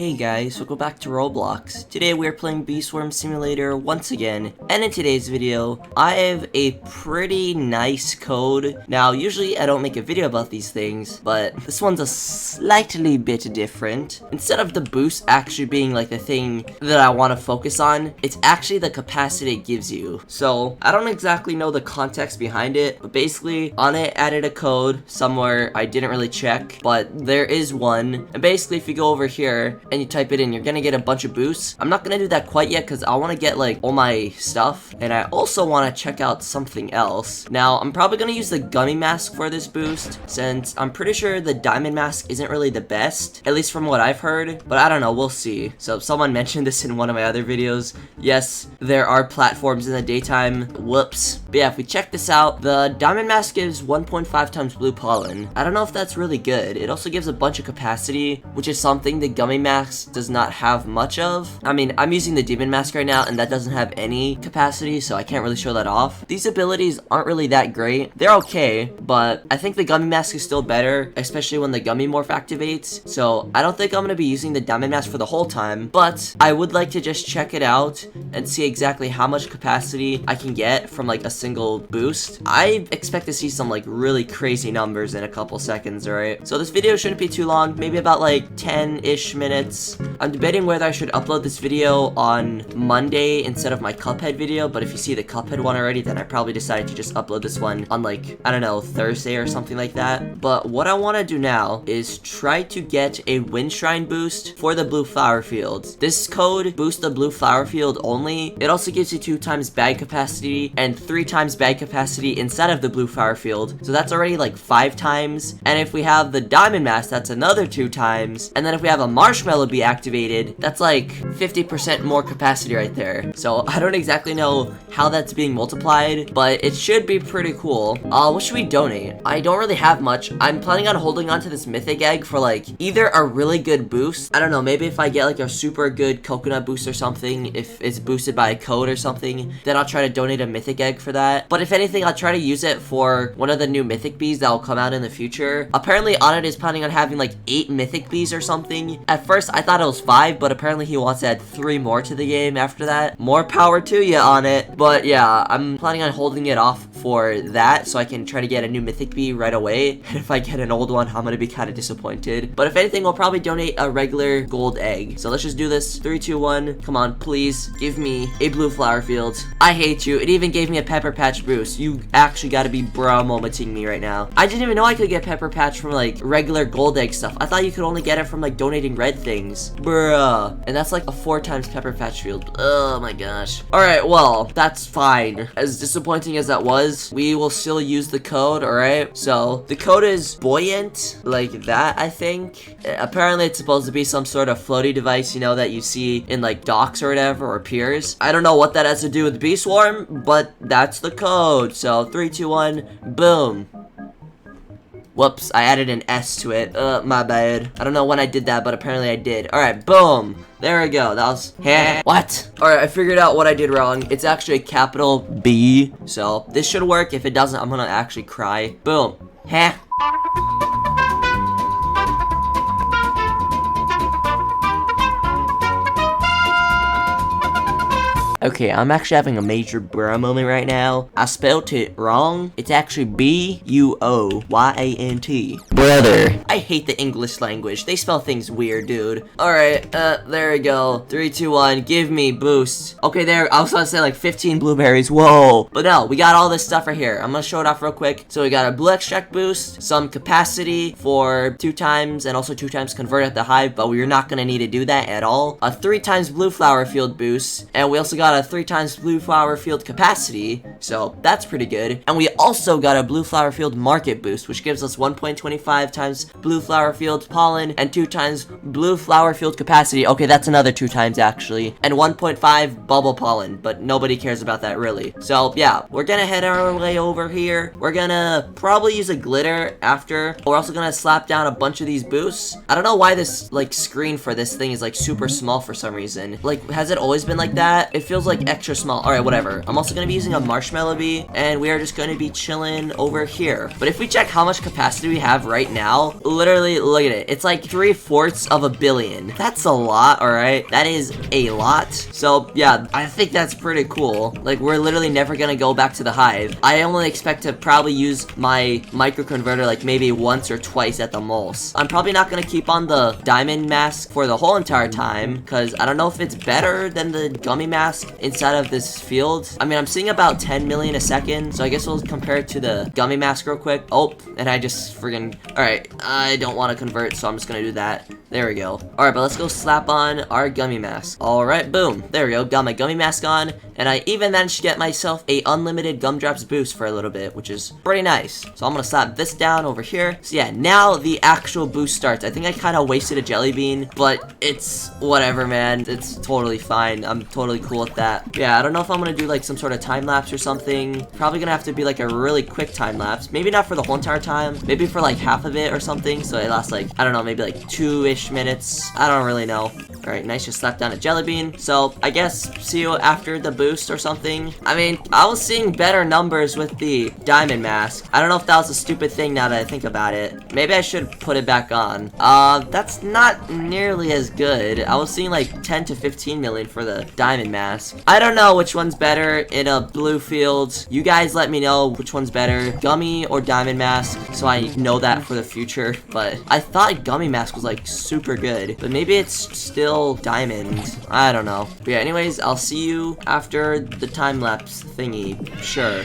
Hey guys, welcome back to Roblox. Today we're playing Bee Swarm Simulator once again, and in today's video, I have a pretty nice code. Now, usually I don't make a video about these things, but this one's a slightly bit different. Instead of the boost actually being like the thing that I want to focus on, it's actually the capacity it gives you. So, I don't exactly know the context behind it, but basically, on it added a code somewhere I didn't really check, but there is one, and basically if you go over here, and you type it in, you're gonna get a bunch of boosts. I'm not gonna do that quite yet because I want to get like all my stuff, and I also want to check out something else. Now, I'm probably gonna use the gummy mask for this boost since I'm pretty sure the diamond mask isn't really the best, at least from what I've heard, but I don't know, we'll see. So someone mentioned this in one of my other videos. Yes, there are platforms in the daytime. Whoops. But yeah, if we check this out, the diamond mask gives 1.5 times blue pollen. I don't know if that's really good. It also gives a bunch of capacity, which is something the gummy mask does not have much of. I mean, I'm using the demon mask right now, and that doesn't have any capacity, so I can't really show that off. These abilities aren't really that great. They're okay, but I think the gummy mask is still better, especially when the gummy morph activates. So I don't think I'm gonna be using the diamond mask for the whole time, but I would like to just check it out and see exactly how much capacity I can get from like a single boost. I expect to see some like really crazy numbers in a couple seconds, alright? So this video shouldn't be too long, maybe about like 10-ish minutes. I'm debating whether I should upload this video on Monday instead of my Cuphead video, but if you see the Cuphead one already, then I probably decided to just upload this one on like, I don't know, Thursday or something like that. But what I want to do now is try to get a wind shrine boost for the blue flower fields. This code boosts the blue flower field only. It also gives you 2 times bag capacity and 3 times bag capacity inside of the blue flower field. So that's already like 5 times. And if we have the diamond mask, that's another 2 times. And then if we have a marshmallow be activated, that's like 50% more capacity right there. So I don't exactly know how that's being multiplied, but it should be pretty cool. What should we donate? I don't really have much. I'm planning on holding on to this mythic egg for like either a really good boost. I don't know, maybe if I get like a super good coconut boost or something, if it's boosted by a code or something, then I'll try to donate a mythic egg for that. But if anything, I'll try to use it for one of the new mythic bees that will come out in the future. Apparently, Onit is planning on having like 8 mythic bees or something. At first, I thought it was 5, but apparently he wants to add 3 more to the game after that. More power to you on it. But yeah, I'm planning on holding it off for that so I can try to get a new mythic bee right away. And if I get an old one, I'm gonna be kind of disappointed. But if anything, we'll probably donate a regular gold egg. So let's just do this. 3, 2, 1. Come on, please give me a blue flower field. I hate you. It even gave me a pepper patch boost. You actually gotta be bro momenting me right now. I didn't even know I could get pepper patch from like regular gold egg stuff. I thought you could only get it from like donating red things. Bruh. And that's like a 4 times pepper patch field. Oh my gosh. Alright, well, that's fine. As disappointing as that was, we will still use the code, alright? So, the code is buoyant, like that, I think. Apparently, it's supposed to be some sort of floaty device, you know, that you see in like docks or whatever, or piers. I don't know what that has to do with Bee Swarm, but that's the code. So, 3, 2, 1, boom. Whoops, I added an S to it. My bad. I don't know when I did that, but apparently I did. Alright, boom. There we go. That was... What? Alright, I figured out what I did wrong. It's actually a capital B. So, this should work. If it doesn't, I'm gonna actually cry. Boom. Okay, I'm actually having a major bruh moment right now. I spelled it wrong. It's actually B-U-O-Y-A-N-T. Brother. I hate the English language. They spell things weird, dude. Alright, there we go. 3, 2, 1, give me boost. Okay, there, I was gonna say like 15 blueberries. Whoa. But no, we got all this stuff right here. I'm gonna show it off real quick. So we got a blue extract boost, some capacity for 2 times, and also 2 times convert at the hive, but we're not gonna need to do that at all. A 3 times blue flower field boost, and we also got a 3 times blue flower field capacity, so that's pretty good. And we also got a blue flower field market boost, which gives us 1.25 times blue flower field pollen and 2 times blue flower field capacity. Okay, that's another 2 times actually, and 1.5 bubble pollen, but nobody cares about that really. So yeah, we're gonna head our way over here. We're gonna probably use a glitter after. We're also gonna slap down a bunch of these boosts. I don't know why this like screen for this thing is like super small for some reason. Like, has it always been like that? It feels feels like extra small. Alright, whatever. I'm also going to be using a marshmallow bee, and we are just going to be chilling over here. But if we check how much capacity we have right right now, literally, look at it. It's like 3/4 of a billion. That's a lot, alright? That is a lot. So, yeah, I think that's pretty cool. Like, we're literally never gonna go back to the hive. I only expect to probably use my microconverter like maybe once or twice at the most. I'm probably not gonna keep on the diamond mask for the whole entire time, because I don't know if it's better than the gummy mask inside of this field. I mean, I'm seeing about 10 million a second, so I guess we'll compare it to the gummy mask real quick. Oh, and I just friggin'... Alright, I don't want to convert, so I'm just gonna do that. There we go. Alright, but let's go slap on our gummy mask. Alright, boom. There we go. Got my gummy mask on, and I even managed to get myself a unlimited gumdrops boost for a little bit, which is pretty nice. So I'm gonna slap this down over here. So yeah, now the actual boost starts. I think I kind of wasted a jelly bean, but it's whatever, man. It's totally fine. I'm totally cool with that. Yeah, I don't know if I'm gonna do like some sort of time lapse or something. Probably gonna have to be like a really quick time lapse. Maybe not for the whole entire time. Maybe for like half of it or something. So it lasts like, I don't know, maybe like 2-ish minutes. I don't really know. Alright, nice, just slap down a jelly bean. So I guess see you after the boost or something. I mean, I was seeing better numbers with the diamond mask. I don't know if that was a stupid thing now that I think about it. Maybe I should put it back on. That's not nearly as good. I was seeing like 10 to 15 million for the diamond mask. I don't know which one's better in a blue field. You guys let me know which one's better, gummy or diamond mask, so I know that for the future. But I thought gummy mask was like super good, but maybe it's still diamond. I don't know. But yeah, anyways, I'll see you after the time lapse thingy. Sure.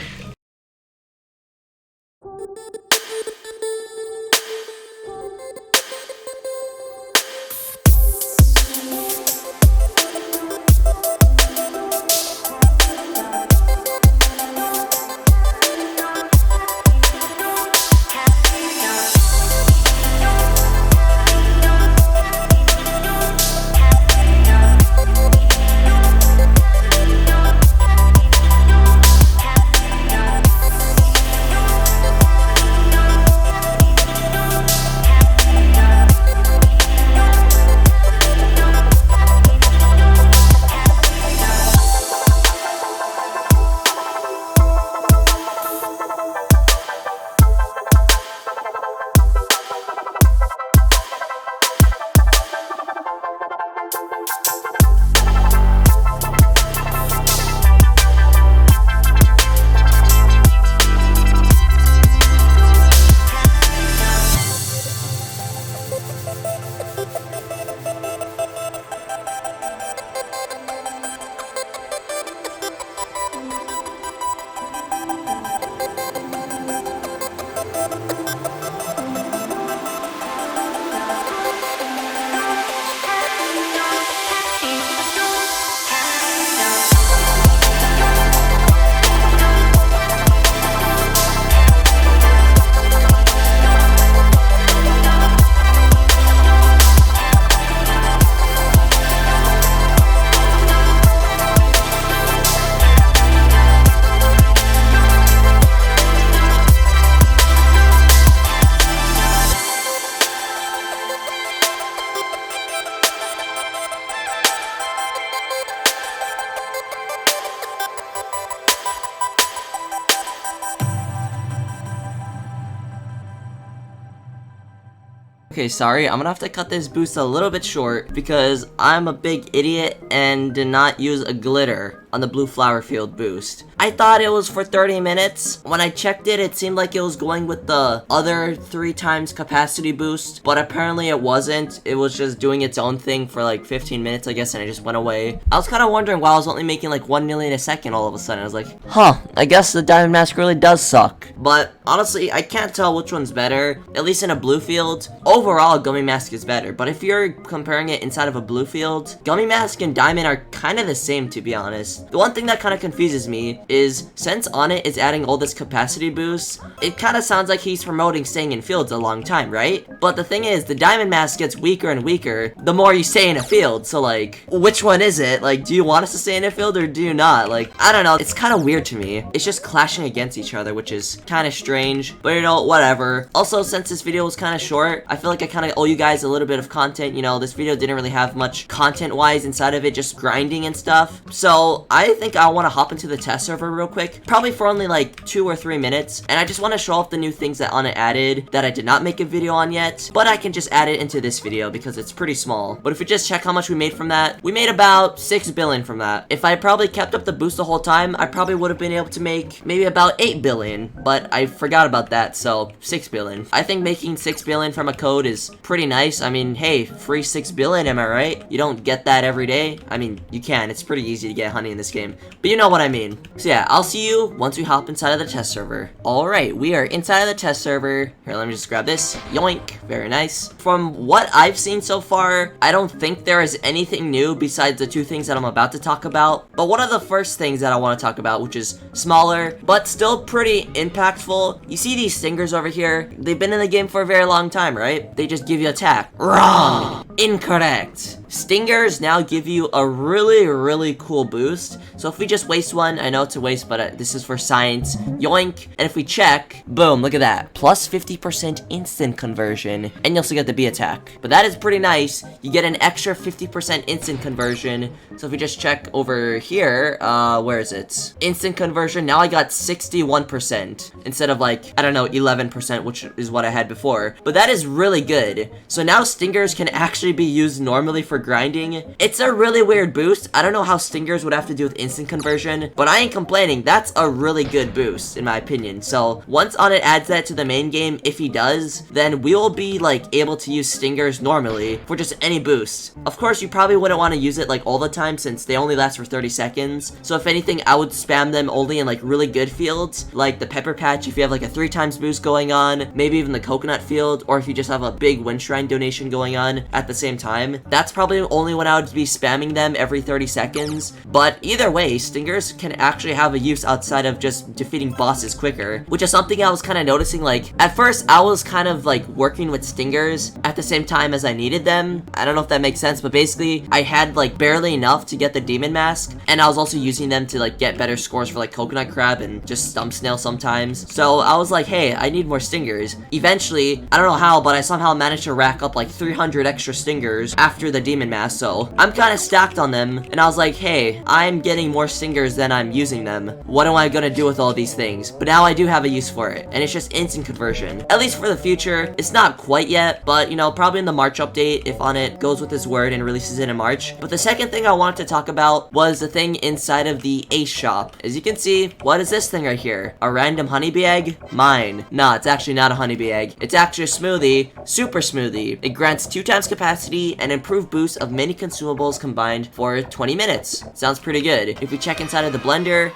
Okay, sorry, I'm gonna have to cut this boost a little bit short because I'm a big idiot and did not use a glitter on the blue flower field boost. I thought it was for 30 minutes. When I checked it, it seemed like it was going with the other 3 times capacity boost, but apparently it wasn't. It was just doing its own thing for like 15 minutes, I guess, and it just went away. I was kind of wondering why I was only making like 1 million a second all of a sudden. I was like, huh, I guess the diamond mask really does suck. But honestly, I can't tell which one's better, at least in a blue field. Overall, gummy mask is better, but if you're comparing it inside of a blue field, gummy mask and diamond are kind of the same, to be honest. The one thing that kind of confuses me is, since On It is adding all this capacity boost, it kind of sounds like he's promoting staying in fields a long time, right? But the thing is, the diamond mask gets weaker and weaker the more you stay in a field, so like, which one is it? Like, do you want us to stay in a field or do you not? Like, I don't know, it's kind of weird to me. It's just clashing against each other, which is kind of strange, but you know, whatever. Also, since this video was kind of short, I feel like I kind of owe you guys a little bit of content. You know, this video didn't really have much content-wise inside of it, just grinding and stuff. So, I think I want to hop into the test server real quick, probably for only like 2 or 3 minutes, and I just want to show off the new things that Anna added that I did not make a video on yet, but I can just add it into this video because it's pretty small. But if we just check how much we made from that, we made about 6 billion from that. If I probably kept up the boost the whole time, I probably would have been able to make maybe about 8 billion, but I forgot about that, so 6 billion. I think making 6 billion from a code is pretty nice. I mean, hey, free 6 billion, am I right? You don't get that every day. I mean, you can. It's pretty easy to get honey in this game, but you know what I mean. So yeah, I'll see you once we hop inside of the test server. Alright, we are inside of the test server. Here, let me just grab this. Yoink. Very nice. From what I've seen so far, I don't think there is anything new besides the 2 things that I'm about to talk about. But one of the first things that I want to talk about, which is smaller, but still pretty impactful. You see these stingers over here? They've been in the game for a very long time, right? They just give you attack. Wrong! Incorrect! Stingers now give you a really cool boost. So if we just waste one, I know it's a waste, but this is for science. Yoink. And if we check, boom, look at that. Plus 50% instant conversion. And you also get the bee attack. But that is pretty nice. You get an extra 50% instant conversion. So if we just check over here, where is it? Instant conversion. Now I got 61% instead of like, I don't know, 11%, which is what I had before. But that is really good. So now stingers can actually be used normally for grinding. It's a really weird boost. I don't know how stingers would have to do with instant conversion, but I ain't complaining. That's a really good boost in my opinion. So once Onnit adds that to the main game, if he does, then we will be like able to use stingers normally for just any boost. Of course, you probably wouldn't want to use it like all the time since they only last for 30 seconds. So if anything, I would spam them only in like really good fields, like the pepper patch if you have like a 3 times boost going on, maybe even the coconut field, or if you just have a big wind shrine donation going on at the same time. That's probably only when I would be spamming them every 30 seconds. But either way, stingers can actually have a use outside of just defeating bosses quicker, which is something I was kind of noticing. Like at first I was kind of like working with stingers at the same time as I needed them. I don't know if that makes sense, but basically I had like barely enough to get the demon mask, and I was also using them to like get better scores for like coconut crab and just stump snail sometimes. So I was like, hey, I need more stingers. Eventually, I don't know how, but I somehow managed to rack up like 300 extra stingers after the demon mask, so I'm kind of stacked on them, and I was like, hey, I'm getting more stingers than I'm using them. What am I gonna do with all these things? But now I do have a use for it, and it's just instant conversion. At least for the future. It's not quite yet, but you know, probably in the March update if Onnit goes with his word and releases it in March. But the second thing I wanted to talk about was the thing inside of the Ace shop. As you can see, what is this thing right here? A random honeybee egg? Mine. Nah, it's actually not a honeybee egg. It's actually a smoothie. Super smoothie. It grants 2 times capacity and improved boost of many consumables combined for 20 minutes. Sounds pretty good. If we check inside of the blender,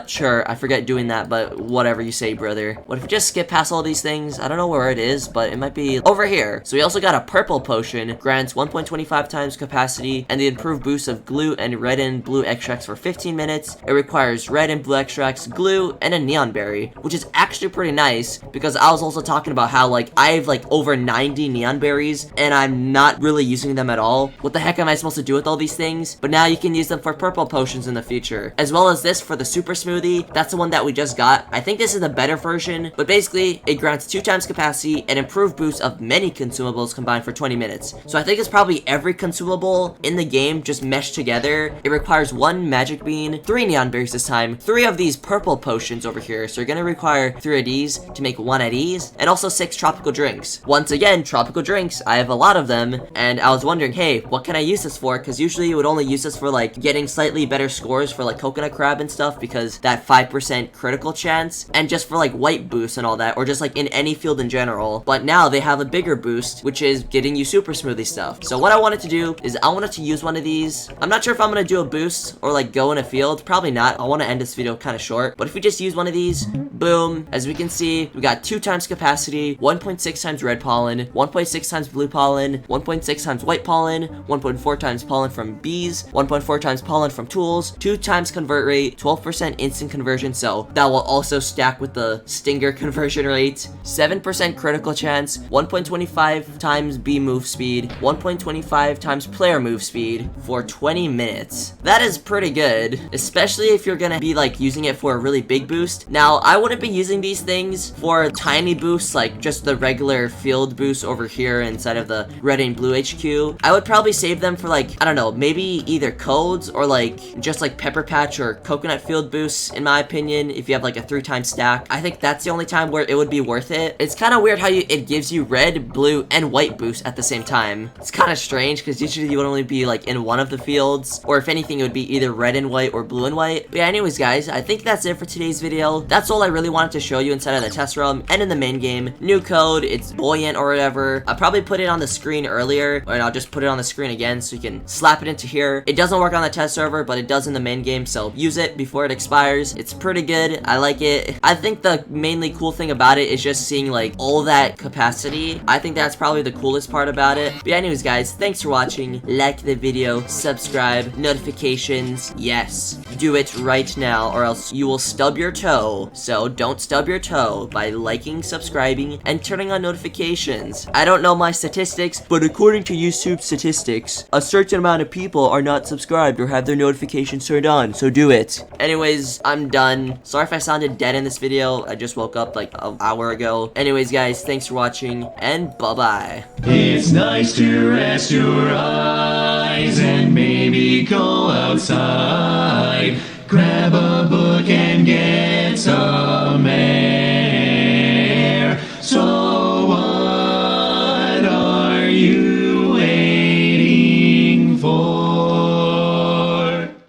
sure, I forget doing that, but whatever you say, brother. What if we just skip past all these things? I don't know where it is, but it might be over here. So we also got a purple potion, grants 1.25 times capacity and the improved boost of glue and red and blue extracts for 15 minutes. It requires red and blue extracts, glue, and a neon berry, which is actually pretty nice because I was also talking about how like I have like over 90 neon berries and I'm not really using them at all. What the heck am I supposed to do with all these things? But now you can use them for purple potions in the future, as well as this for the super smoothie. That's the one that we just got. I think this is the better version, but basically it grants 2 times capacity and improved boost of many consumables combined for 20 minutes. So I think it's probably every consumable in the game just meshed together. It requires 1 magic bean, 3 neon berries this time, 3 of these purple potions over here. So you're gonna require 3 of these to make 1 of these, and also 6 tropical drinks. Once again, tropical drinks, I have a lot of them, and I was wondering, hey, what can I use this for? Because usually you would only use this for like getting slightly better scores for like coconut crab and stuff, because that 5% critical chance, and just for like white boost and all that, or just like in any field in general. But now they have a bigger boost, which is getting you super smoothie stuff. So what I wanted to do is I wanted to use one of these. I'm not sure if I'm gonna do a boost or like go in a field. Probably not. I want to end this video kind of short, but if we just use one of these, boom, as we can see, we got 2 times capacity, 1.6 times red pollen, 1.6 times blue pollen, 1.6 times white pollen, 1.4 times pollen from bees, 1.4 times pollen from tools, 2 times convert rate, 12% instant conversion, so that will also stack with the stinger conversion rate, 7% critical chance, 1.25 times bee move speed, 1.25 times player move speed for 20 minutes. That is pretty good, especially if you're gonna be like using it for a really big boost. Now, I would wouldn't be using these things for tiny boosts, like just the regular field boost over here inside of the red and blue HQ. I would probably save them for like, I don't know, maybe either codes or like just like pepper patch or coconut field boosts, in my opinion. If you have like a 3-time stack, I think that's the only time where it would be worth it. It's kind of weird how it gives you red, blue, and white boost at the same time. It's kind of strange because usually you would only be like in one of the fields, or if anything, it would be either red and white or blue and white. But yeah, anyways, guys, I think that's it for today's video. That's all I really wanted to show you inside of the test realm and in the main game. New code, it's buoyant or whatever. I'll probably put it on the screen earlier, and I'll just put it on the screen again so you can slap it into here. It doesn't work on the test server, but it does in the main game, so use it before it expires. It's pretty good. I like it. I think the mainly cool thing about it is just seeing like all that capacity. I think that's probably the coolest part about it. But yeah, anyways, guys, thanks for watching. Like the video, subscribe, notifications. Yes, do it right now or else you will stub your toe. So don't stub your toe by liking, subscribing, and turning on notifications. I don't know my statistics, but according to YouTube statistics, a certain amount of people are not subscribed or have their notifications turned on, so do it. Anyways, I'm done. Sorry if I sounded dead in this video. I just woke up like an hour ago. Anyways, guys, thanks for watching, and bye-bye. It's nice to rest your eyes and maybe go outside. Grab a book and get some